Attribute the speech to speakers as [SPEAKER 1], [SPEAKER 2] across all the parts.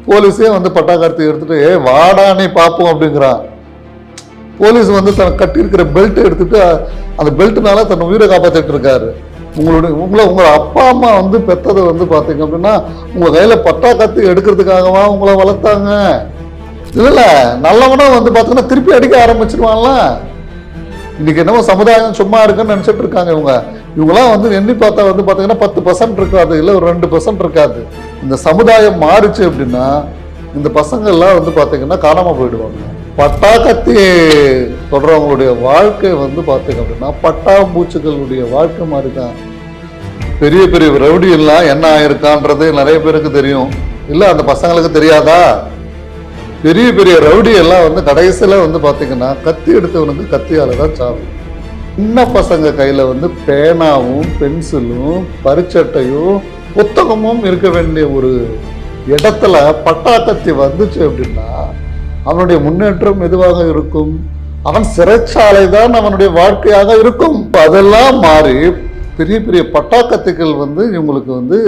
[SPEAKER 1] போலீஸே வந்து பட்டாக்கத்தி எடுத்துட்டு வாடா நீ பார்ப்போம் அப்படிங்கிறான். போலீஸ் வந்து தன் கட்டியிருக்கிற பெல்ட்டை எடுத்துட்டு அந்த பெல்ட்னால தன் உயிரை காப்பாற்றிட்டு இருக்காரு. உங்களை அப்பா அம்மா வந்து பெற்றதை வந்து பார்த்தீங்க அப்படின்னா உங்கள் கையில் பட்டாக்கத்தி எடுக்கிறதுக்காகவா உங்களை வளர்த்தாங்க? இல்ல நல்லவனா வந்து பார்த்தீங்கன்னா திருப்பி அடிக்க ஆரம்பிச்சிருவான்ல. இன்னைக்கு என்னவோ சமுதாயம் சும்மா இருக்குன்னு நினைச்சிட்டு இருக்காங்க இவங்கெல்லாம் வந்து எண்ணி பார்த்தா வந்து பார்த்தீங்கன்னா 10% இருக்காது, இல்லை ஒரு 2% இருக்காது. இந்த சமுதாயம் மாறுச்சு அப்படின்னா இந்த பசங்க எல்லாம் வந்து பார்த்தீங்கன்னா காணாம போயிடுவாங்க. பட்டாக்கத்தி தொடர்றவங்களுடைய வாழ்க்கை வந்து பார்த்தீங்க அப்படின்னா பட்டாம்பூச்சிகளுடைய வாழ்க்கை மாதிரி தான். பெரிய பெரிய ரவுடி எல்லாம் என்ன ஆயிருக்கான்றது நிறைய பேருக்கு தெரியும், இல்லை அந்த பசங்களுக்கு தெரியாதா? பெரிய பெரிய ரவுடி எல்லாம் வந்து கடைசியில் வந்து பார்த்தீங்கன்னா கத்தி எடுத்தவனுக்கு கத்தியால தான் சாவு. சின்ன பசங்க கையில் வந்து பேனாவும் பென்சிலும் பரிச்சட்டையும் புத்தகமும் இருக்க வேண்டிய ஒரு இடத்துல பட்டாக்கத்தி வந்துச்சு அப்படின்னா அவனுடைய முன்னேற்றம் எதுவாக இருக்கும்? அவன் சிறைச்சாலை தான் அவனுடைய வாழ்க்கையாக இருக்கும். அதெல்லாம் மாறி பெரிய பெரிய பட்டாக்கத்திகள் வந்து இவங்களுக்கு வந்து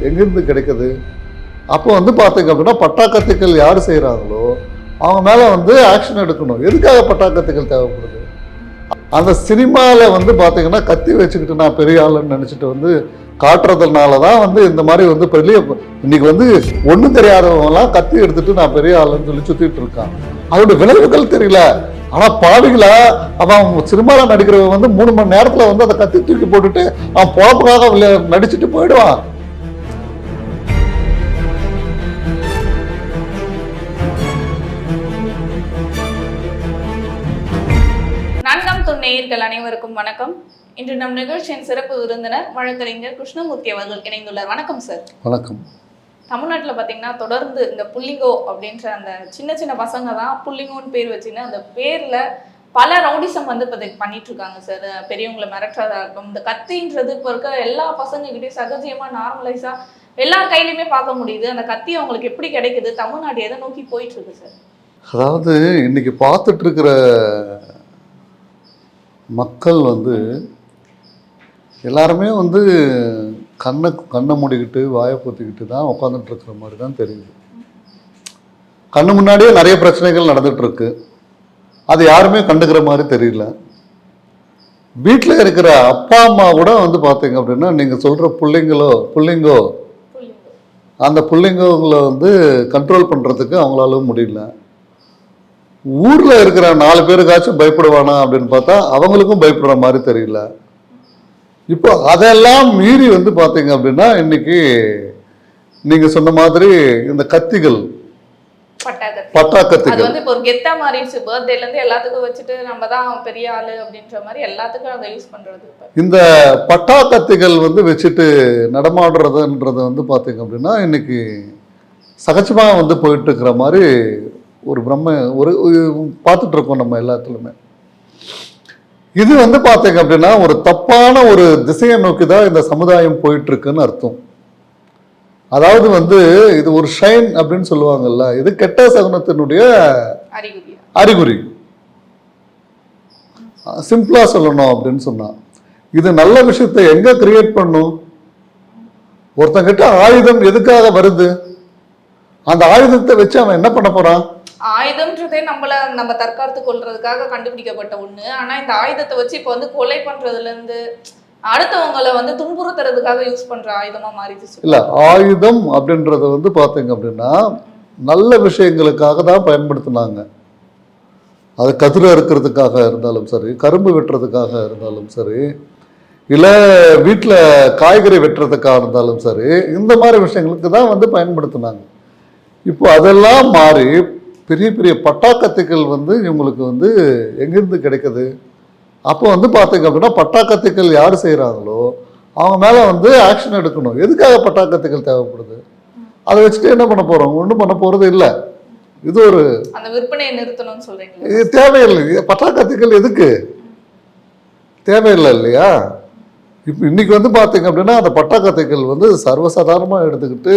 [SPEAKER 1] எங்கிருந்து கிடைக்குது? அப்போ வந்து பார்த்தீங்க அப்படின்னா பட்டாக்கத்திகள் யார் செய்கிறாங்களோ அவங்க மேலே வந்து ஆக்ஷன் எடுக்கணும். எதுக்காக பட்டாக்கத்திகள் தேவைப்படுது? அந்த சினிமாவில் வந்து பார்த்தீங்கன்னா கத்தி வச்சுக்கிட்டு நான் பெரிய ஆளுன்னு நினச்சிட்டு வந்து காட்டுறதுனால தான் வந்து இந்த மாதிரி வந்து பெரிய இன்னைக்கு வந்து ஒன்றும் தெரியாதவங்கலாம் கத்தி எடுத்துட்டு நான் பெரிய ஆளுன்னு சொல்லி சுற்றிட்டு இருக்கான். அதோட விளைவுகள் தெரியல. ஆனால் பாவிகளா அவன் சினிமாவில் நடிக்கிறவங்க வந்து 3 மணி நேரத்தில் வந்து அதை கத்தி தூக்கி போட்டுட்டு அவன் பொழப்புக்காக நடிச்சுட்டு போயிடுவான்.
[SPEAKER 2] நேயர்கள் அனைவருக்கும் வணக்கம். இன்று நம் நிகழ்ச்சியின் சிறப்பு விருந்தினர் வழக்கறிஞர் கிருஷ்ணமூர்த்தி அவர்கள் இணைந்துள்ளார். வணக்கம் சார்.
[SPEAKER 1] வணக்கம்.
[SPEAKER 2] தமிழ்நாட்டில் பார்த்தீங்கன்னா தொடர்ந்து இந்த புள்ளிங்கோ அப்படின்ற அந்த சின்ன சின்ன பசங்க தான் புள்ளிங்கோன்னு பேர் வச்சுன்னு அந்த பேர்ல பல ரவுடிசம் வந்து இப்போ பண்ணிட்டு இருக்காங்க சார். பெரியவங்களை மிரட்டுறதா இருக்கும். இந்த கத்தின்றது இப்போ இருக்க எல்லா பசங்ககிட்டயும் சகஜமா நார்மலைஸா எல்லார் கையிலையுமே பார்க்க முடியுது. அந்த கத்தி அவங்களுக்கு எப்படி கிடைக்குது? தமிழ்நாடு எதை நோக்கி போயிட்டு இருக்கு சார்?
[SPEAKER 1] அதாவது இன்னைக்கு பார்த்துட்டு இருக்கிற மக்கள் வந்து எல்லாருமே வந்து கண்ணை மூடிக்கிட்டு வாயை பொத்திக்கிட்டு தான் உட்காந்துட்டு இருக்கிற மாதிரி தான் தெரியுது. கண்ணு முன்னாடியே நிறைய பிரச்சனைகள் நடந்துட்டு இருக்கு. அது யாருமே கண்டுக்கிற மாதிரி தெரியல. வீட்டில் இருக்கிற அப்பா அம்மா கூட வந்து பார்த்தீங்க அப்படின்னா நீங்கள் சொல்கிற புள்ளிங்கோ அந்த புள்ளிங்களை வந்து கண்ட்ரோல் பண்ணுறதுக்கு அவங்களால முடியல. ஊரில் இருக்கிற 4 பேருக்காச்சும் பயப்படுவானா அப்படின்னு பார்த்தா அவங்களுக்கும் பயப்படுற மாதிரி தெரியல. இப்போ அதெல்லாம் மீறி வந்து பார்த்தீங்க அப்படின்னா இன்னைக்கு நீங்கள் சொன்ன மாதிரி இந்த கத்திகள் பட்டாக்கத்திகள்
[SPEAKER 2] வந்து இப்போ ஒரு கெத்தா மாறிடுச்சு. பர்த்டேல இருந்து எல்லாத்துக்கும் வச்சுட்டு நம்ம தான் பெரிய ஆளு அப்படின்ற மாதிரி எல்லாத்துக்கும் அதை யூஸ் பண்றது.
[SPEAKER 1] இந்த பட்டாக்கத்திகள் வந்து வச்சுட்டு நடமாடுறதுன்றது வந்து பார்த்தீங்க அப்படின்னா இன்னைக்கு சகஜமாக வந்து போயிட்டு இருக்கிற மாதிரி ஒரு ஒரு பார்த்துட்டு இருக்கோம் நம்ம எல்லாத்துலையுமே. இது வந்து பார்த்தீங்க அப்படின்னா ஒரு தப்பான ஒரு திசையை நோக்கி தான் இந்த சமுதாயம் போயிட்டு இருக்குன்னு அர்த்தம். அதாவது வந்து இது ஒரு ஷைன் அப்படின்னு சொல்லுவாங்கல்ல, இது கெட்ட சகுனத்தினுடைய அறிகுறி. சிம்பிளா சொல்லணும் அப்படின்னு சொன்னா இது நல்ல விஷயத்தை எங்க கிரியேட் பண்ணும்? ஒருத்தங்கிட்ட ஆயுதம் எதுக்காக வருது? அந்த ஆயுதத்தை வச்சு அவன் என்ன பண்ண போறான்?
[SPEAKER 2] ஆயுதம்ன்றதே நம்ம தற்காத்து கொள்றதுக்காக கண்டுபிடிக்கப்பட்ட ஒண்ணு. ஆனா இந்த ஆயுதத்தை வச்சு இப்ப வந்து கொலை பண்றதுல இருந்து அடுத்தவங்களை வந்து துன்புறுத்துறதுக்காக யூஸ் பண்ற ஆயுதமா மாறிடுச்சு. இல்ல,
[SPEAKER 1] ஆயுதம் அப்படின்றத வந்து பாத்தீங்க அப்படின்னா நல்ல விஷயங்களுக்காக தான் பயன்படுத்தினாங்க. அது கதிரை அறுக்கிறதுக்காக இருந்தாலும் சரி, கரும்பு வெட்டுறதுக்காக இருந்தாலும் சரி, இல்ல வீட்டுல காய்கறி வெட்டுறதுக்காக இருந்தாலும் சரி, இந்த மாதிரி விஷயங்களுக்கு தான் வந்து பயன்படுத்தினாங்க. இப்போ அதெல்லாம் மாறி பெரிய பெரிய பட்டாக்கத்திகள் வந்து இவங்களுக்கு வந்து எங்கிருந்து கிடைக்குது? அப்போ வந்து பார்த்தீங்க அப்படின்னா பட்டாக்கத்திகள் யார் செய்கிறாங்களோ அவங்க மேலே வந்து ஆக்ஷன் எடுக்கணும். எதுக்காக பட்டாக்கத்திகள் தேவைப்படுது? அதை வச்சுட்டு என்ன பண்ண போகிறோம்? ஒன்றும் பண்ண போகிறது இல்லை. இது ஒரு
[SPEAKER 2] அந்த விற்பனையை நிறுத்தணும்னு சொல்கிறீங்க.
[SPEAKER 1] இது தேவையில்லை. பட்டாக்கத்திகள் எதுக்கு தேவையில்லை இல்லையா? இப்போ இன்னைக்கு வந்து பார்த்தீங்க அப்படின்னா அந்த பட்டாக்கத்திகள் வந்து சர்வசாதாரணமாக எடுத்துக்கிட்டு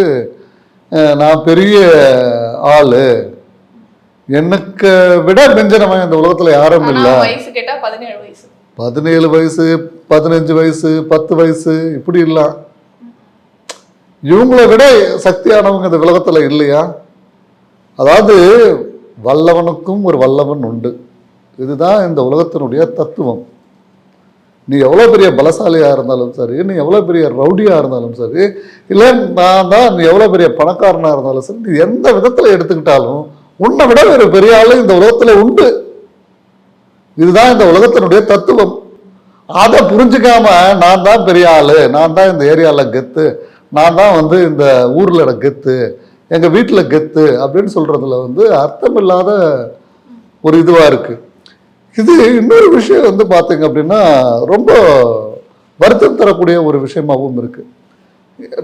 [SPEAKER 1] நான் பெரிய ஆள், எனக்கு விட பெஞ்சனவன் இந்த உலகத்துல யாரும் இல்லை.
[SPEAKER 2] வயசு கேட்டா 17 வயசு,
[SPEAKER 1] 17 வயசு, 15 வயசு, 10 வயசு இப்படி இல்லை. இவங்களை விட சக்தியானவங்க இந்த உலகத்துல இல்லையா? அதாவது வல்லவனுக்கும் ஒரு வல்லவன் உண்டு. இதுதான் இந்த உலகத்தினுடைய தத்துவம். நீ எவ்வளோ பெரிய பலசாலியாக இருந்தாலும் சரி, நீ எவ்வளோ பெரிய ரவுடியாக இருந்தாலும் சரி, இல்லை நான் தான் நீ எவ்வளோ பெரிய பணக்காரனாக இருந்தாலும் சரி, நீ எந்த விதத்தில் எடுத்துக்கிட்டாலும் உன்னை விட ஒரு பெரிய ஆள் இந்த உலகத்தில் உண்டு. இதுதான் இந்த உலகத்தினுடைய தத்துவம். அதை புரிஞ்சுக்காம நான் தான் பெரிய ஆள், நான் தான் இந்த ஏரியாவில் கெத்து, நான் தான் வந்து இந்த ஊரில் கெத்து, எங்கள் வீட்டில் கெத்து அப்படின்னு சொல்கிறதுல வந்து அர்த்தமில்லாத ஒரு இதுவாக இருக்குது. இது இன்னொரு விஷயம் வந்து பார்த்தீங்க அப்படின்னா ரொம்ப வருத்தம் தரக்கூடிய ஒரு விஷயமாகவும் இருக்குது.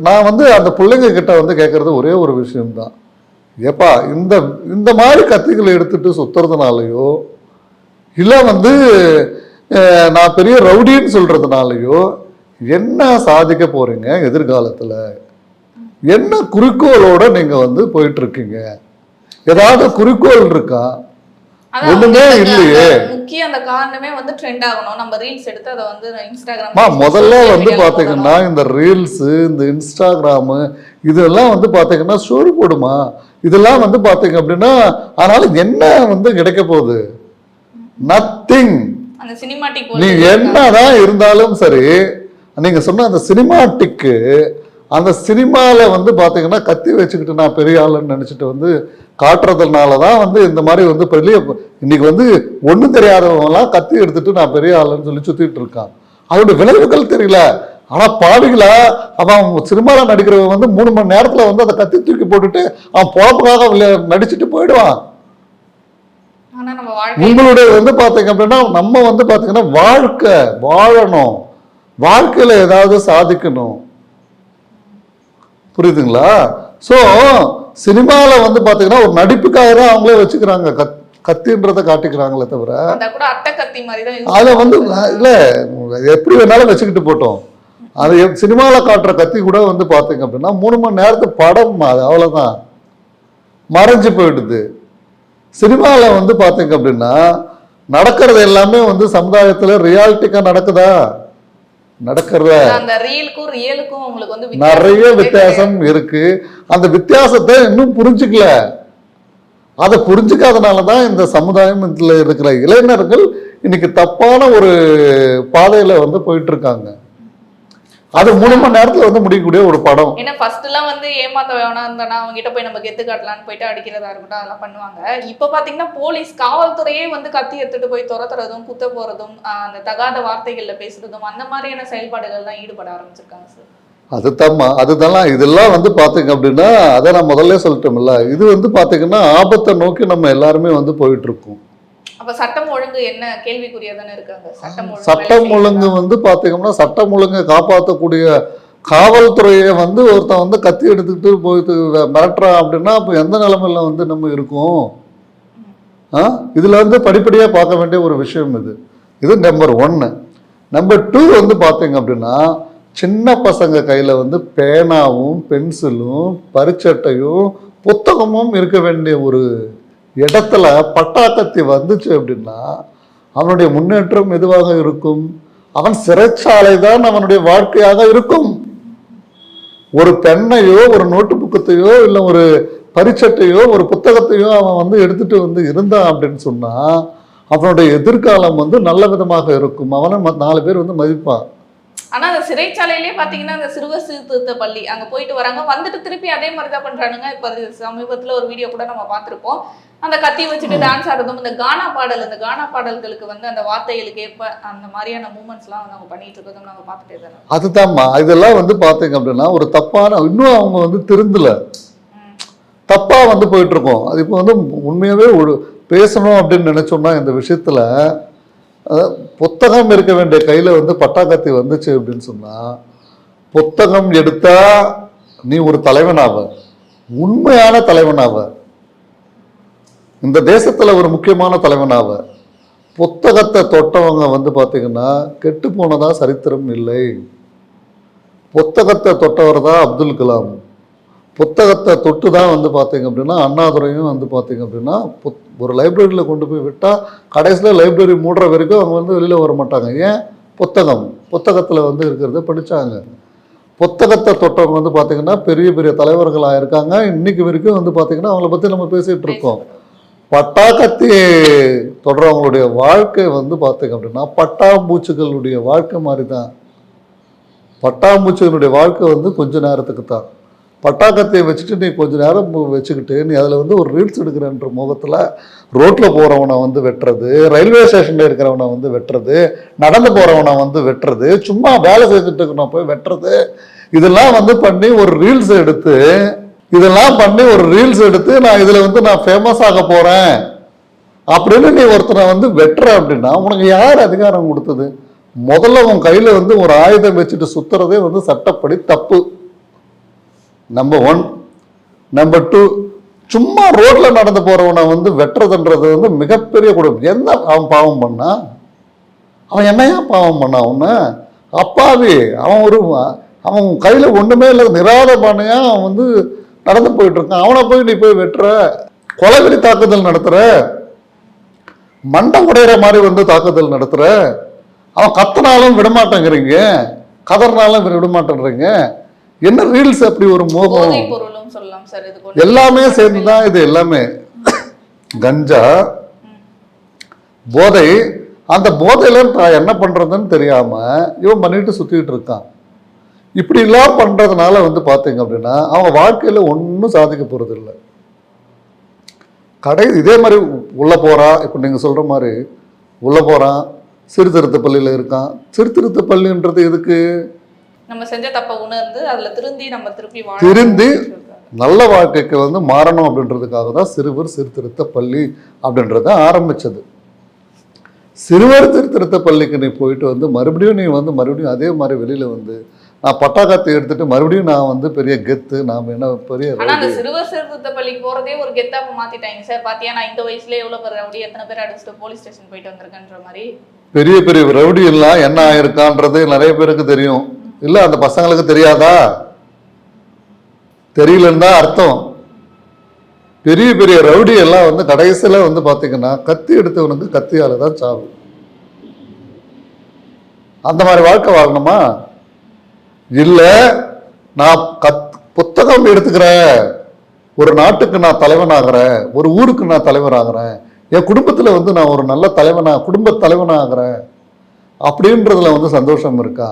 [SPEAKER 1] நான் வந்து அந்த பிள்ளைங்க கிட்ட வந்து கேட்குறது ஒரே ஒரு விஷயம்தான், ஏப்பா இந்த இந்த மாதிரி கத்திகளை எடுத்துட்டு சுற்றுறதுனாலையோ இல்லை வந்து நான் பெரிய ரவுடின்னு சொல்கிறதுனாலையோ என்ன சாதிக்க போகிறீங்க எதிர்காலத்தில்? என்ன குறிக்கோளோட நீங்கள் வந்து போயிட்டுருக்கீங்க? ஏதாவது குறிக்கோள் இருக்கா? ஒண்ணுமே இல்லையே.
[SPEAKER 2] முக்கிய அந்த காரணமே வந்து ட்ரெண்ட் ஆகணும், நம்ம ரீல்ஸ் எடுத்து அதை வந்து இன்ஸ்டாகிராம்
[SPEAKER 1] முதல்ல வந்து பாத்தீங்கன்னா இந்த ரீல்ஸ், இந்த இன்ஸ்டாகிராமு இதெல்லாம் வந்து பாத்தீங்கன்னா ஸ்டோரி போடுமா, இதெல்லாம் வந்து பாத்தீங்க அப்படின்னா அதனால என்ன வந்து கிடைக்க போகுது? நத்திங்.
[SPEAKER 2] அந்த சினிமாட்டிக்
[SPEAKER 1] நீ என்னதான் இருந்தாலும் சரி, நீங்க சொன்ன அந்த சினிமாட்டிக்கு, அந்த சினிமால வந்து பாத்தீங்கன்னா கத்தி வச்சுக்கிட்டு நான் பெரிய ஆளுன்னு நினைச்சிட்டு வந்து காட்டுறதுனால தான் வந்து இந்த மாதிரி வந்து பெரிய இன்னைக்கு வந்து ஒன்றும் தெரியாதவங்கலாம் கத்தி எடுத்துட்டு நான் பெரிய ஆளுன்னு சொல்லி சுத்திட்டு இருக்கான். அதோட விளைவுகள் தெரியல. ஆனா பாவிகளா அவன் சினிமாவில் நடிக்கிறவன் வந்து 3 மணி நேரத்துல வந்து அதை கத்தி தூக்கி போட்டுட்டு அவன் பொழப்புக்காக நடிச்சுட்டு போயிடுவான். உங்களுடைய வந்து பாத்தீங்க அப்படின்னா நம்ம வந்து பாத்தீங்கன்னா வாழ்க்கை வாழணும், வாழ்க்கையில ஏதாவது சாதிக்கணும், புரியுதுங்களா? ஸோ சினிமாவில் வந்து பார்த்தீங்கன்னா ஒரு நடிப்புக்காக தான் அவங்களே வச்சுக்கிறாங்க, கத்தின்றதை காட்டிக்கிறாங்களே தவிர அதை வந்து இல்லை எப்படி வேணாலும் வச்சுக்கிட்டு போட்டோம். அது சினிமாவில் காட்டுற கத்தி கூட வந்து பார்த்தீங்க அப்படின்னா 3 மணி நேரத்து படம், அது அவ்வளோதான் மறைஞ்சு போயிடுது. சினிமாவில் வந்து பார்த்தீங்க அப்படின்னா நடக்கிறது எல்லாமே வந்து சமுதாயத்தில் ரியாலிட்டிக்காக நடக்குதா? நடக்கிறத நிறைய வித்தியாசம் இருக்கு. அந்த வித்தியாசத்தை இன்னும் புரிஞ்சுக்கல. அதை புரிஞ்சுக்காதனாலதான் இந்த சமுதாயம் இதுல இருக்கிற இளைஞர்கள் இன்னைக்கு தப்பான ஒரு பாதையில வந்து போயிட்டு இருக்காங்க. அது 3 மணி நேரத்துல வந்து முடியக்கூடிய ஒரு படம்.
[SPEAKER 2] ஏன்னா ஃபர்ஸ்ட் எல்லாம் வந்து ஏமாத்த வேணா இருந்தா அவங்க கிட்ட போய் நம்ம கெத்து காட்டலான்னு போயிட்டு அடிக்கிறதா இருக்கட்டும், அதெல்லாம் பண்ணுவாங்க. இப்ப பாத்தீங்கன்னா போலீஸ், காவல்துறையே வந்து கத்தி எடுத்துட்டு போய் துரத்துறதும், குத்த போறதும், அந்த தகாத வார்த்தைகள்ல பேசுறதும், அந்த மாதிரியான செயல்பாடுகள் தான் ஈடுபட ஆரம்பிச்சிருக்காங்க சார். அதுதான் இதெல்லாம் வந்து பாத்தீங்க அப்படின்னா அதை நான் முதல்ல சொல்லிட்டோம்ல, இது வந்து பாத்தீங்கன்னா ஆபத்தை நோக்கி நம்ம எல்லாருமே வந்து போயிட்டு இருக்கோம். அப்ப சட்டம் ஒழுங்கு என்ன கேள்விக்குரியதானே இருக்காங்க?
[SPEAKER 1] சட்டம் ஒழுங்கு வந்து பாத்தீங்கன்னா சட்டம் ஒழுங்கை காப்பாற்றக்கூடிய காவல்துறையை வந்து ஒருத்தன் வந்து கத்தி எடுத்துக்கிட்டு போயிட்டு மிரட்டுறான் அப்படின்னா அப்போ எந்த நிலைமையில வந்து நம்ம இருக்கோம்? இதுல வந்து படிப்படியா பார்க்க வேண்டிய ஒரு விஷயம் இது நம்பர் 1. நம்பர் 2 வந்து பாத்தீங்க அப்படின்னா சின்ன பசங்க கையில வந்து பேனாவும் பென்சிலும் பரிச்சட்டையும் புத்தகமும் இருக்க வேண்டிய ஒரு இடத்துல பட்டாக்கத்தி வந்துச்சு அப்படின்னா அவனுடைய முன்னேற்றம் எதுவாக இருக்கும்? அவன் சிறைச்சாலை தான் அவனுடைய வாழ்க்கையாக இருக்கும். ஒரு பெண்ணையோ ஒரு நோட்டு புக்கத்தையோ இல்லை ஒரு பரிச்சட்டையோ ஒரு புத்தகத்தையோ அவன் வந்து எடுத்துட்டு வந்து இருந்தான் அப்படின்னு சொன்னா அவனுடைய எதிர்காலம் வந்து நல்ல விதமாக இருக்கும். அவனை 4 பேர் வந்து மதிப்பான்.
[SPEAKER 2] ஆனா அந்த சிறைச்சாலையிலே பாத்தீங்கன்னா அந்த சிறுவர் சீர்திருத்த பள்ளி அங்க போயிட்டு வராங்க, வந்துட்டு திருப்பி அதே மாதிரிதான் பண்றானுங்க. இப்ப சமீபத்துல ஒரு வீடியோ கூட நம்ம பார்த்திருப்போம், அந்த கத்தி வச்சுட்டு டான்ஸ் ஆடுறதும், இந்த கானா பாடல்களுக்கு வந்து அந்த வார்த்தைகளுக்கு ஏற்ப அந்த மாதிரியான மூமெண்ட்ஸ் எல்லாம் வந்து அவங்க பண்ணிட்டு இருக்கிறதும் நாங்க பார்த்துட்டே தானே.
[SPEAKER 1] அதுதான்மா, இதெல்லாம் வந்து பாத்தீங்க அப்படின்னா ஒரு தப்பான, இன்னும் அவங்க வந்து திருந்தல, தப்பா வந்து போயிட்டு இருக்கோம். அது இப்போ வந்து உண்மையாவே பேசணும் அப்படின்னு நினைச்சோம்னா இந்த விஷயத்துல புத்தகம் இருக்க வேண்டிய கையில வந்து பட்டாக்கத்தி வந்துச்சு அப்படின்னு சொன்னா புத்தகம் எடுத்தா நீ ஒரு தலைவனாவ, உண்மையான தலைவனாவ, இந்த தேசத்துல ஒரு முக்கியமான தலைவனாவ. புத்தகத்தை தொட்டவங்க வந்து பாத்தீங்கன்னா கெட்டு போனதா சரித்திரம் இல்லை. புத்தகத்தை தொட்டவர் தான் அப்துல் கலாம். புத்தகத்தை தொட்டு தான் வந்து பார்த்தீங்க அப்படின்னா அண்ணாதுரையும் வந்து பார்த்தீங்க அப்படின்னா ஒரு லைப்ரரியில் கொண்டு போய் விட்டால் கடைசியில் லைப்ரரி மூடுற வரைக்கும் அவங்க வந்து வெளியில் வர மாட்டாங்க. ஏன்? புத்தகத்தில் வந்து இருக்கிறத படித்தாங்க. புத்தகத்தை தொட்டவங்க வந்து பார்த்தீங்கன்னா பெரிய பெரிய தலைவர்களாக இருக்காங்க. இன்னைக்கு வரைக்கும் வந்து பார்த்தீங்கன்னா அவங்கள பற்றி நம்ம பேசிகிட்டு இருக்கோம். பட்டாக்கத்தி தொடர்றவங்களுடைய வாழ்க்கை வந்து பார்த்தீங்க அப்படின்னா பட்டாம்பூச்சிகளுடைய வாழ்க்கை மாதிரி தான். பட்டாம்பூச்சிகளுடைய வாழ்க்கை வந்து கொஞ்ச நேரத்துக்கு தான். பட்டாக்கத்தியை வச்சுட்டு நீ கொஞ்ச நேரம் வச்சுக்கிட்டு நீ அதில் வந்து ஒரு ரீல்ஸ் எடுக்கிறன்ற முகத்தில் ரோட்டில் போகிறவனை வந்து வெட்டுறது, ரயில்வே ஸ்டேஷனில் இருக்கிறவனை வந்து வெட்டுறது, நடந்து போகிறவனை வந்து வெட்டுறது, சும்மா வேலை செஞ்சுட்டு இருக்கணும் போய் வெட்டுறது, இதெல்லாம் வந்து பண்ணி ஒரு ரீல்ஸ் எடுத்து நான் இதில் வந்து நான் ஃபேமஸ் ஆக போகிறேன் அப்படின்னு நீ ஒருத்தனை வந்து வெட்டுற அப்படின்னா உனக்கு யார் அதிகாரம் கொடுத்தது? முதல்ல உன் கையில் வந்து ஒரு ஆயுதம் வச்சுட்டு சுத்துறதே வந்து சட்டப்படி தப்பு. நம்பர் 1. நம்பர் 2, சும்மா ரோட்ல நடந்து போறவனை வந்து வெட்டுறதுன்றது வந்து மிகப்பெரிய கொடுமை. என்ன அவன் பாவம் பண்ணா? அவன் என்னையா பாவம் பண்ணா? அவனை அப்பாவி அவன் கையில ஒண்ணுமே இல்லை, நிராதபானையா அவன் வந்து நடந்து போயிட்டு இருக்கான். அவனை போய் நீ போய் வெட்டுற, கொலைவெறி தாக்குதல் நடத்துற, மண்டம் உடையிற மாதிரி வந்து தாக்குதல் நடத்துற. அவன் கத்தினாலும் விடமாட்டேங்கிறீங்க, கதறினாலும் விடமாட்டேன்றீங்க. என்ன ரீல்ஸ் அப்படி ஒரு மோகம்? எல்லாமே சேர்ந்துதான் இது. எல்லாமே கஞ்சா போதை. அந்த போதையில நான் என்ன பண்றதுன்னு தெரியாம இவன் பண்ணிட்டு சுத்திட்டு இருக்கான். இப்படி எல்லாம் பண்றதுனால வந்து பாத்தீங்க அப்படின்னா அவங்க வாழ்க்கையில ஒன்றும் சாதிக்க போறது இல்லை. இதே மாதிரி உள்ள போறான். இப்ப நீங்க சொல்ற மாதிரி உள்ள போறான், சீர்திருத்த பள்ளியில இருக்கான். சீர்திருத்த பள்ளின்றது எதுக்கு?
[SPEAKER 2] நம்ம செஞ்ச தப்ப உணர்ந்து அதுல
[SPEAKER 1] திருந்தி நல்ல வாழ்க்கைக்கு வந்து மாறணும் அப்படின்றதுக்காக தான் சிறுவர் சீர்திருத்த பள்ளி அப்படின்றத ஆரம்பிச்சது. சிறுவர் சீர்திருத்த பள்ளிக்கு நீ போயிட்டு வந்து மறுபடியும் அதே மாதிரி வெளியில வந்து நான் பட்டாக்கத்தை எடுத்துட்டு மறுபடியும் நான் வந்து பெரிய கெத்து, நாம என்ன பெரிய
[SPEAKER 2] சிறுவர் சீர்திருத்த பள்ளிக்கு போறதே ஒரு கெத்தா மாத்திட்டாங்க சார். பாத்தியா நான் இந்த வயசுல எவ்வளவு பேர் ரவுடி, எத்தனை பேர் அடிச்சுட்டு போலீஸ் ஸ்டேஷன் போயிட்டு வந்திருக்கன்ற மாதிரி
[SPEAKER 1] பெரிய பெரிய ரவுடி எல்லாம் என்ன ஆயிருக்கான்றது நிறைய பேருக்கு தெரியும். இல்ல அந்த பசங்களுக்கு தெரியாதா? தெரியலன்னு தான் அர்த்தம். பெரிய பெரிய ரவுடி எல்லாம் வந்து கடைசியில வந்து பாத்தீங்கன்னா கத்தி எடுத்தவனுக்கு கத்தியால தான் சாவு. அந்த மாதிரி வாழ்க்கை வாழணுமா? இல்ல நான் புத்தகம் எடுத்துக்கிறேன், ஒரு நாட்டுக்கு நான் தலைவனாகிறேன், ஒரு ஊருக்கு நான் தலைவராகிறேன், என் குடும்பத்துல வந்து நான் ஒரு நல்ல குடும்ப தலைவனாகிறேன் அப்படின்றதுல வந்து சந்தோஷம் இருக்கா?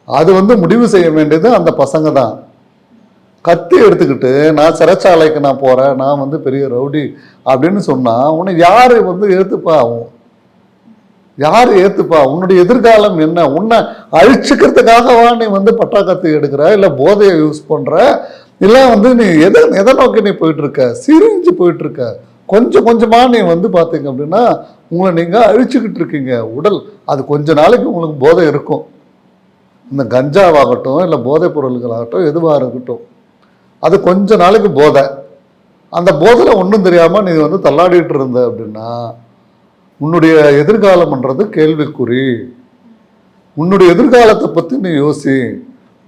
[SPEAKER 1] அது வந்து முடிவு செய்ய வேண்டியது அந்த பசங்க தான். கத்தி எடுத்துக்கிட்டு நான் சிறைச்சாலைக்கு நான் போறேன், நான் வந்து பெரிய ரவுடி அப்படின்னு சொன்னா உன்னை யாரு வந்து ஏத்துப்பா? யாரு ஏத்துப்பா? உன்னுடைய எதிர்காலம் என்ன? உன்னை அழிச்சுக்கிறதுக்காகவா நீ வந்து பட்டாக்கத்தி எடுக்கிற, இல்ல போதையை யூஸ் பண்ற, இல்ல வந்து நீ எதை நோக்கி நீ போயிட்டு இருக்க? சிரிஞ்சு போயிட்டு இருக்க. கொஞ்சம் கொஞ்சமா நீ வந்து பாத்தீங்க அப்படின்னா உங்களை நீங்க அழிச்சுக்கிட்டு இருக்கீங்க. உடல் அது கொஞ்ச நாளைக்கு உங்களுக்கு போதை இருக்கும். இந்த கஞ்சாவாகட்டும் இல்லை போதைப் பொருள்களாகட்டும் எதுவாக இருக்கட்டும், அது கொஞ்ச நாளைக்கு போதை. அந்த போதையில் ஒன்றும் தெரியாமல் நீ வந்து தள்ளாடிட்டு இருந்த அப்படின்னா உன்னுடைய எதிர்காலம்ன்றது கேள்விக்குறி. உன்னுடைய எதிர்காலத்தை பற்றி நீ யோசி.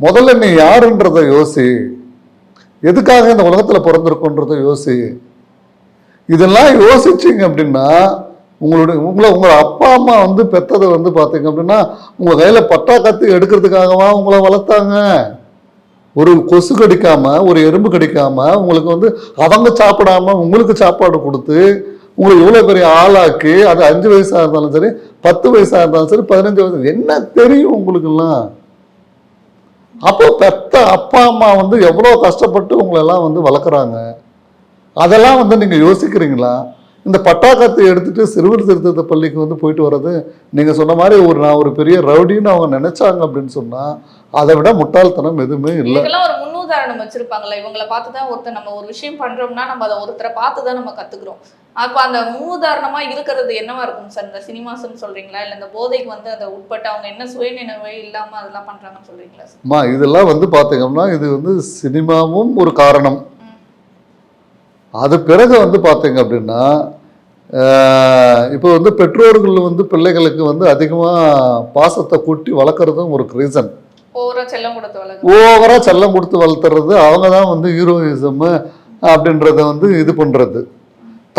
[SPEAKER 1] முதல்ல நீ யாருன்றதை யோசி. எதுக்காக இந்த உலகத்தில் பிறந்திருக்கோன்றதை யோசி. இதெல்லாம் யோசிச்சிங்க அப்படின்னா உங்களை அப்பா அம்மா வந்து பெற்றதை வந்து பார்த்தீங்க அப்படின்னா உங்கள் கையில் பட்டா கத்தி எடுக்கிறதுக்காகவா உங்களை வளர்த்தாங்க? ஒரு கொசு கடிக்காம, ஒரு எறும்பு கடிக்காம, உங்களுக்கு வந்து அவங்க சாப்பிடாம உங்களுக்கு சாப்பாடு கொடுத்து உங்களை இவ்வளோ பெரிய ஆளாக்கி, அது 5 வயசாக இருந்தாலும் சரி, 10 வயசாக இருந்தாலும் சரி, 15 வயசு, என்ன தெரியும் உங்களுக்கெல்லாம்? அப்போ பெத்த அப்பா அம்மா வந்து எவ்வளோ கஷ்டப்பட்டு உங்களெல்லாம் வந்து வளர்க்குறாங்க. அதெல்லாம் வந்து நீங்கள் யோசிக்கிறீங்களா? இந்த பட்டாக்கத்தை எடுத்துட்டு சிறுவர் திருத்த பள்ளிக்கு வந்து போயிட்டு வர்றது, நீங்கள் சொன்ன மாதிரி நான் ஒரு பெரிய ரவுடின்னு அவங்க நினைச்சாங்க அப்படின்னு சொன்னா அதை விட முட்டாள்தனம் எதுவுமே இல்லை.
[SPEAKER 2] ஒரு முன்னுதாரணம் வச்சிருப்பாங்கல்ல, இவங்களை பார்த்துதான் ஒருத்தர் நம்ம ஒரு விஷயம் பண்றோம்னா நம்ம அதை ஒருத்தரை பார்த்துதான் நம்ம கத்துக்கிறோம். அப்ப அந்த முன்னுதாரணமா இருக்கிறது என்னவா இருக்கும் சார்? இந்த சினிமாஸ்ன்னு சொல்றீங்களா, இல்ல இந்த போதைக்கு வந்து அதை உட்பட்டு அவங்க என்ன சுயநினைவே இல்லாம அதெல்லாம் பண்றாங்கன்னு சொல்றீங்களா சார்?
[SPEAKER 1] இதெல்லாம் வந்து பாத்தீங்கன்னா இது வந்து சினிமாவும் ஒரு காரணம். அது பிறகு வந்து பார்த்தீங்க அப்படின்னா இப்போ வந்து பெற்றோர்கள் வந்து பிள்ளைகளுக்கு வந்து அதிகமாக பாசத்தை கூட்டி வளர்க்குறதும் ஒரு ரீசன். ஓவராக செல்லம் கொடுத்து வளர்த்துறது. அவங்க தான் வந்து ஹீரோயிசம் அப்படின்றத வந்து இது பண்ணுறது.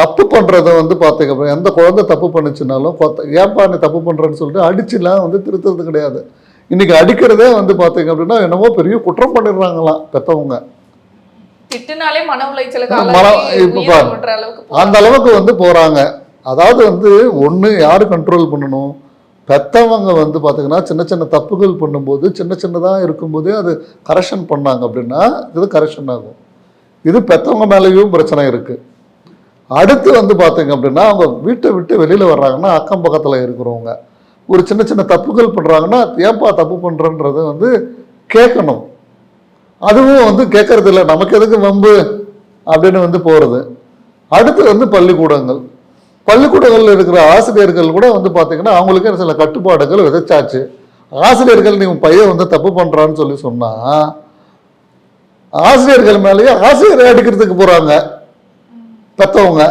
[SPEAKER 1] தப்பு பண்ணுறத வந்து பார்த்தீங்க அப்படின்னா எந்த குழந்தை தப்பு பண்ணிச்சுனாலும் ஏன்பா நீ தப்பு பண்ணுறேன்னு சொல்லிட்டு அடிச்சுலாம் வந்து திருத்துறது கிடையாது. இன்னைக்கு அடிக்கிறதே வந்து பார்த்தீங்க அப்படின்னா என்னவோ பெரிய குற்றம் பண்ணிடுறாங்களாம் பெற்றவங்க.
[SPEAKER 2] திட்டுனாலே மன உளைச்சலுக்கு
[SPEAKER 1] இப்போ அந்த அளவுக்கு வந்து போகிறாங்க. அதாவது வந்து ஒன்று யார் கண்ட்ரோல் பண்ணணும், பெற்றவங்க வந்து பார்த்தீங்கன்னா சின்ன சின்ன தப்புகள் பண்ணும்போது சின்ன சின்னதாக இருக்கும்போதே அது கரெக்ஷன் பண்ணாங்க அப்படின்னா இது கரெக்ஷன் ஆகும். இது பெற்றவங்க மேலேயும் பிரச்சனை இருக்குது. அடுத்து வந்து பார்த்தீங்க அப்படின்னா அவங்க வீட்டை விட்டு வெளியில் வர்றாங்கன்னா அக்கம் பக்கத்தில் இருக்கிறவங்க ஒரு சின்ன சின்ன தப்புகள் பண்ணுறாங்கன்னா ஏன்பா தப்பு பண்ணுறன்றத வந்து கேட்கணும். அதுவும் வந்து கேட்கறது இல்லை, நமக்கு எதுக்கு வம்பு அப்படின்னு வந்து போகிறது. அடுத்து வந்து பள்ளிக்கூடங்களில் இருக்கிற ஆசிரியர்கள் கூட வந்து பார்த்தீங்கன்னா அவங்களுக்கு சில கட்டுப்பாடுகள் விதைச்சாச்சு. ஆசிரியர்கள் நீங்கள் பையன் வந்து தப்பு பண்ணுறான்னு சொல்லி சொன்னால் ஆசிரியர்கள் மேலேயே ஆசிரியரை அடிக்கிறதுக்கு போகிறாங்க பெற்றவங்க.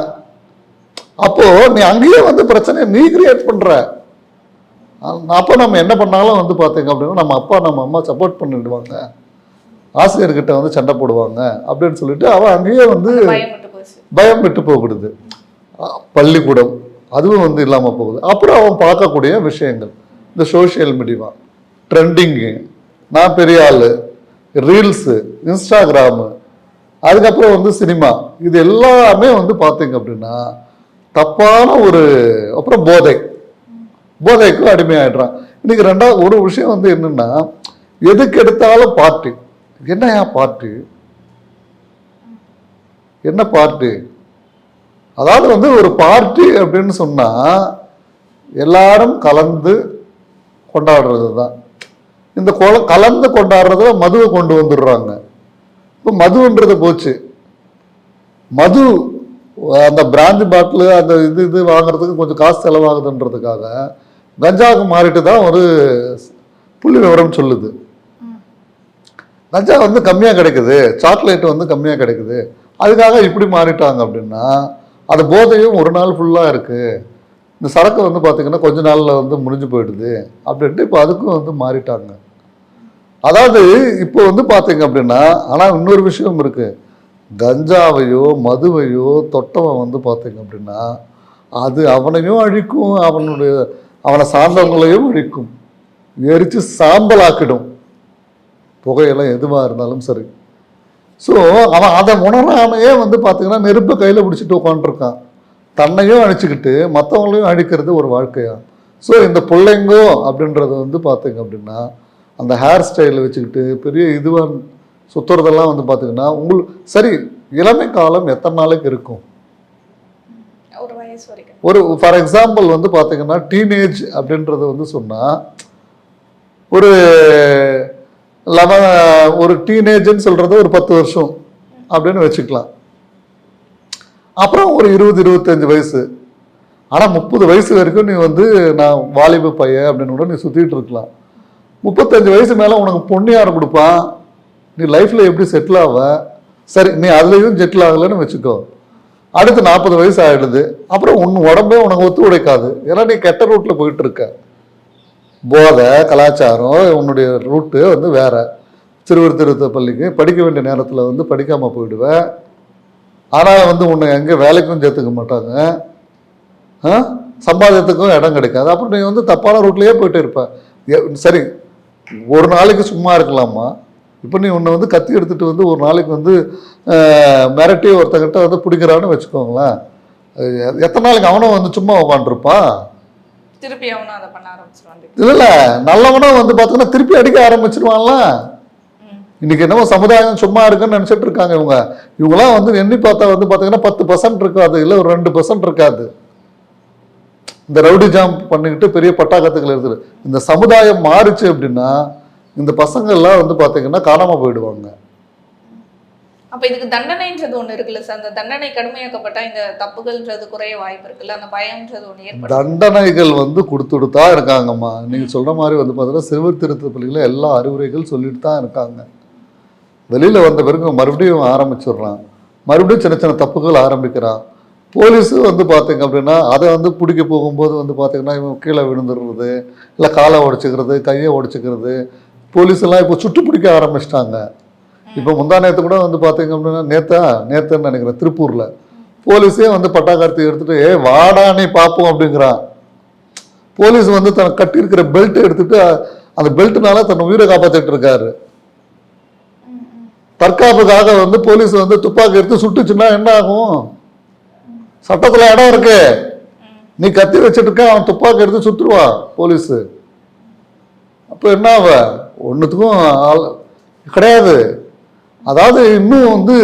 [SPEAKER 1] அப்போ நீ அங்கேயே வந்து பிரச்சனையை நீ கிரியேட் பண்ற. அப்போ நம்ம என்ன பண்ணாலும் வந்து பார்த்தீங்க அப்படின்னா நம்ம அப்பா நம்ம அம்மா சப்போர்ட் பண்ணிடுவாங்க, ஆசிரியர்கிட்ட வந்து சண்டை போடுவாங்க அப்படின்னு சொல்லிட்டு அவன் அங்கேயே வந்து பயம் விட்டு போகுது. பள்ளிக்கூடம் அதுவும் வந்து இல்லாமல் போகுது. அப்புறம் அவன் பார்க்கக்கூடிய விஷயங்கள் இந்த சோஷியல் மீடியா, ட்ரெண்டிங்கு, நான் பெரிய ஆள், ரீல்ஸு, இன்ஸ்டாகிராமு, அதுக்கப்புறம் வந்து சினிமா, இது எல்லாமே வந்து பார்த்தீங்க அப்படின்னா தப்பான அப்புறம் போதைக்கு அடிமையாயிடுறான். இன்னைக்கு ரெண்டாவது ஒரு விஷயம் வந்து என்னன்னா எதுக்கு எடுத்தாலும் பார்ட்டி. என்ன பார்ட்டி அதாவது வந்து ஒரு பார்ட்டி அப்படின்னு சொன்னா எல்லாரும் கலந்து கொண்டாடுறது தான். இந்த கலந்து கொண்டாடுறதுல மதுவை கொண்டு வந்துடுறாங்க. இப்போ மதுன்றது போச்சு. மது அந்த பிராந்தி பாட்டில் அந்த இது வாங்குறதுக்கு கொஞ்சம் காசு செலவாகுதுன்றதுக்காக கஞ்சாவுக்கு மாறிட்டு தான் ஒரு புள்ளி விவரம் சொல்லுது. கஞ்சா வந்து கம்மியாக கிடைக்குது, சாக்லேட் வந்து கம்மியாக கிடைக்குது, அதுக்காக இப்படி மாறிட்டாங்க அப்படின்னா அது போதையும் ஒரு நாள் ஃபுல்லாக இருக்குது. இந்த சரக்கு வந்து பார்த்திங்கன்னா கொஞ்ச நாளில் வந்து முடிஞ்சு போயிடுது அப்படின்ட்டு இப்போ அதுக்கும் வந்து மாறிட்டாங்க. அதாவது இப்போ வந்து பார்த்தீங்க அப்படின்னா ஆனால் இன்னொரு விஷயம் இருக்குது. கஞ்சாவையோ மதுவையோ தொட்டவன் வந்து பார்த்தீங்க அப்படின்னா அது அவனையும் அழிக்கும், அவனை சார்ந்தவங்களையும் அழிக்கும், எரித்து சாம்பலாக்கிடும். புகையெல்லாம் எதுவாக இருந்தாலும் சரி. ஸோ அவன் அதை உணராமையே வந்து பார்த்தீங்கன்னா நெருப்பை கையில் பிடிச்சிட்டு உட்காந்துருக்கான். தன்னையும் அழிச்சுக்கிட்டு மற்றவங்களையும் அழிக்கிறது ஒரு வாழ்க்கையா. ஸோ இந்த பிள்ளைங்கோ அப்படின்றது வந்து பார்த்தீங்க அப்படின்னா அந்த ஹேர் ஸ்டைலில் வச்சுக்கிட்டு பெரிய இதுவாக சுற்றுறதெல்லாம் வந்து பார்த்தீங்கன்னா சரி இளமை காலம் எத்தனை நாளைக்கு இருக்கும்? ஒரு ஃபார் எக்ஸாம்பிள் வந்து பார்த்தீங்கன்னா டீனேஜ் அப்படின்றது வந்து சொன்னால் ஒரு டீனேஜ்ன்னு சொல்கிறது ஒரு 10 வருஷம் அப்படின்னு வச்சுக்கலாம். அப்புறம் ஒரு 20-25 வயசு. ஆனால் 30 வயசு வரைக்கும் நீ வந்து நான் வாலிப பையன் அப்படின்னு கூட நீ சுற்றிட்டு இருக்கலாம். 35 வயசு மேலே உனக்கு பொண்ணு யார் கொடுப்பான்? நீ லைஃப்பில் எப்படி செட்டில் ஆவ? சரி நீ அதுலேயும் செட்டில் ஆகலைன்னு வச்சுக்கோ. அடுத்து 40 வயசு ஆகிடுது. அப்புறம் உடம்பே உனக்கு ஒத்து உடைக்காது. ஏன்னா நீ கெட்ட ரூட்டில் போயிட்டு இருக்க. போதை கலாச்சாரம் உன்னுடைய ரூட்டு வந்து வேற. சிறுவர் திருத்த பள்ளிக்கு படிக்க வேண்டிய நேரத்தில் வந்து படிக்காமல் போயிடுவேன். ஆனால் வந்து உன்னை எங்கே வேலைக்கும் சேர்த்துக்க மாட்டாங்க, சம்பாதியத்துக்கும் இடம் கிடைக்காது. அப்புறம் நீ வந்து தப்பான ரூட்லேயே போயிட்டு இருப்ப. சரி ஒரு நாளைக்கு சும்மா இருக்கலாமா? இப்போ நீ உன்னை வந்து கத்தி எடுத்துகிட்டு வந்து ஒரு நாளைக்கு வந்து மிரட்டி ஒருத்தங்கிட்ட வந்து பிடிக்கிறான்னு வச்சுக்கோங்களேன். எத்தனை நாளைக்கு அவனும் வந்து சும்மா உட்காந்துருப்பான்?
[SPEAKER 2] திருப்பி அவனும் அதை பண்ண ஆரம்பிச்சிருவான்.
[SPEAKER 1] இல்லை நல்லவனும் வந்து பார்த்தீங்கன்னா திருப்பி அடிக்க ஆரம்பிச்சிருவான்ல. இன்னைக்கு என்னவோ சமுதாயம் சும்மா இருக்குன்னு நினச்சிட்டு இருக்காங்க இவங்களாம் வந்து எண்ணி பார்த்தா வந்து பார்த்தீங்கன்னா 10% இருக்காது, இல்லை ஒரு 2% இருக்காது. இந்த ரவுடி ஜாம் பண்ணிக்கிட்டு பெரிய பட்டாக்கத்துக்கள் இருக்குது. இந்த சமுதாயம் மாறுச்சு அப்படின்னா இந்த பசங்கள்லாம் வந்து பார்த்தீங்கன்னா காணாமல் போயிடுவாங்க.
[SPEAKER 2] அப்போ இதுக்கு தண்டனைன்றது ஒன்று இருக்குல்ல சார், அந்த தண்டனை கடுமையாக்கப்பட்டா இந்த தப்புகள்ன்றது குறைய வாய்ப்பு இருக்குல்ல, அந்த பயம்ன்றது ஒன்று ஏற்படும். தண்டனைகள் வந்து கொடுத்துட்டு தான் இருக்காங்கம்மா. நீங்கள் சொல்கிற மாதிரி வந்து பார்த்தீங்கன்னா சிறுவர் திருத்த பள்ளிகளில் எல்லா அறிவுரைகள் சொல்லிட்டு தான் இருக்காங்க. வெளியில் வந்த பிறகு மறுபடியும் ஆரம்பிச்சிடுறான், மறுபடியும் சின்ன சின்ன தப்புகள் ஆரம்பிக்கிறான். போலீஸு வந்து பார்த்தீங்க அப்படின்னா அதை வந்து பிடிக்க போகும்போது வந்து பார்த்தீங்கன்னா இவன் கீழே விழுந்துடுறது, இல்லை காலை உடச்சிக்கிறது, கையை உடச்சிக்கிறது. போலீஸெல்லாம் இப்போ சுட்டு பிடிக்க ஆரம்பிச்சிட்டாங்க. இப்போ முந்தா நேற்று கூட வந்து பார்த்தீங்க அப்படின்னா நேற்றுன்னு நினைக்கிறேன் திருப்பூரில் போலீஸே வந்து பட்டாக்காரத்தை எடுத்துகிட்டு வாடா நீ பார்ப்போம் அப்படிங்கிறான். போலீஸ் வந்து தன் கட்டியிருக்கிற பெல்ட்டை எடுத்துகிட்டு
[SPEAKER 1] அந்த பெல்ட்னால தன் உயிரை காப்பாத்திட்டு இருக்காரு. தற்காப்புக்காக வந்து போலீஸ் வந்து துப்பாக்கி எடுத்து சுட்டுச்சுன்னா என்ன ஆகும்? சட்டத்துல இடம் இருக்கு. நீ கத்தி வச்சுட்டு இருக்க, அவன் துப்பாக்கி எடுத்து சுட்டுருவான் போலீஸ். அப்போ என்ன ஆவ? ஒன்றுத்துக்கும் கிடையாது. அதாவது இன்னும் வந்து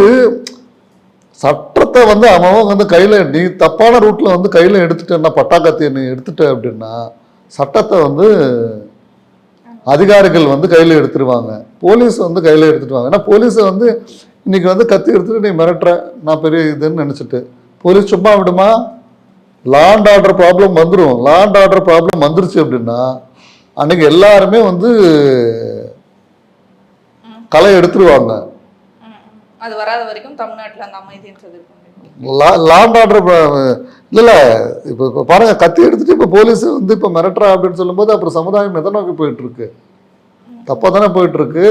[SPEAKER 1] சட்டத்தை வந்து அவன் வந்து கையில், நீ தப்பான ரூட்டில் வந்து கையில் எடுத்துட்டேன்னா, பட்டாக்கத்தியை நீ எடுத்துட்ட அப்படின்னா சட்டத்தை வந்து அதிகாரிகள் வந்து கையில் எடுத்துருவாங்க, போலீஸ் வந்து கையில் எடுத்துடுவாங்க. ஏன்னா போலீஸை வந்து இன்னைக்கு வந்து கத்தி எடுத்துட்டு நீ மிரட்டுற, நான் பெரிய இதுன்னு நினச்சிட்டு போலீஸ் சும்மா விடுமா? லா அண்ட் ஆர்டர் ப்ராப்ளம் வந்துடும். லா அண்ட் ஆர்டர் ப்ராப்ளம் வந்துருச்சு அப்படின்னா அன்னைக்கு எல்லாருமே வந்து களை எடுத்துருவாங்க.
[SPEAKER 2] அது வராத வரைக்கும் தமிழ்நாட்டில் அந்த அமைதின்றது
[SPEAKER 1] லா அண்ட் ஆர்டர் இல்லை. இப்போ பாருங்க, கத்தி எடுத்துட்டு இப்போ போலீஸ் வந்து இப்போ மிரட்டுறா அப்படின்னு சொல்லும்போது அப்புறம் சமுதாயம் எதை நோக்கி போயிட்டு இருக்கு? தப்பாக தானே போயிட்டு இருக்கு.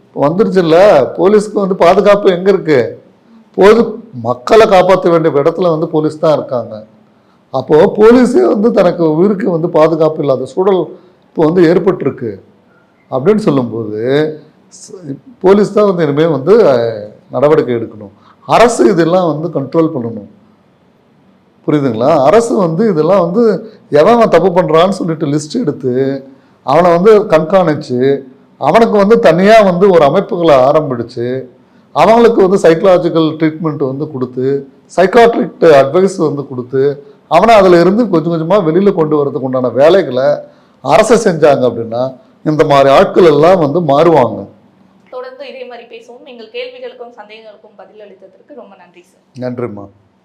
[SPEAKER 1] இப்போ வந்துருச்சு இல்லை, போலீஸ்க்கு வந்து பாதுகாப்பு எங்கே இருக்கு? மக்களை காப்பாற்ற வேண்டிய இடத்துல வந்து போலீஸ் தான் இருக்காங்க. அப்போது போலீஸே வந்து தனக்கு உயிருக்கு வந்து பாதுகாப்பு இல்லாத சூழல் இப்போ வந்து ஏற்பட்டிருக்கு அப்படின்னு சொல்லும்போது போலீஸ் தான் வந்து இனிமேல் வந்து நடவடிக்கை எடுக்கணும். அரசு இதெல்லாம் வந்து கண்ட்ரோல் பண்ணணும். புரியுதுங்களா? அரசு வந்து இதெல்லாம் வந்து எவன் தப்பு பண்ணுறான்னு சொல்லிட்டு லிஸ்ட் எடுத்து அவனை வந்து கண்காணித்து அவனுக்கு வந்து தனியாக வந்து ஒரு அமைப்புகளை ஆரம்பிச்சு அவங்களுக்கு வந்து சைக்கலாஜிக்கல் ட்ரீட்மெண்ட் வந்து கொடுத்து சைக்காட்ரிக் அட்வைஸ் வந்து கொடுத்து அவனை அதில் இருந்து கொஞ்சம் கொஞ்சமாக வெளியில் கொண்டு வரதுக்கு உண்டான வேலைகளை அரசு செஞ்சாங்க அப்படின்னா இந்த மாதிரி ஆட்கள் எல்லாம் வந்து மாறுவாங்க.
[SPEAKER 2] தொடர்ந்து இதே மாதிரி பேசுவோம். எங்கள் கேள்விகளுக்கும் சந்தேகங்களுக்கும் பதில் அளித்ததற்கு ரொம்ப நன்றி சார்.
[SPEAKER 1] நன்றிம்மா.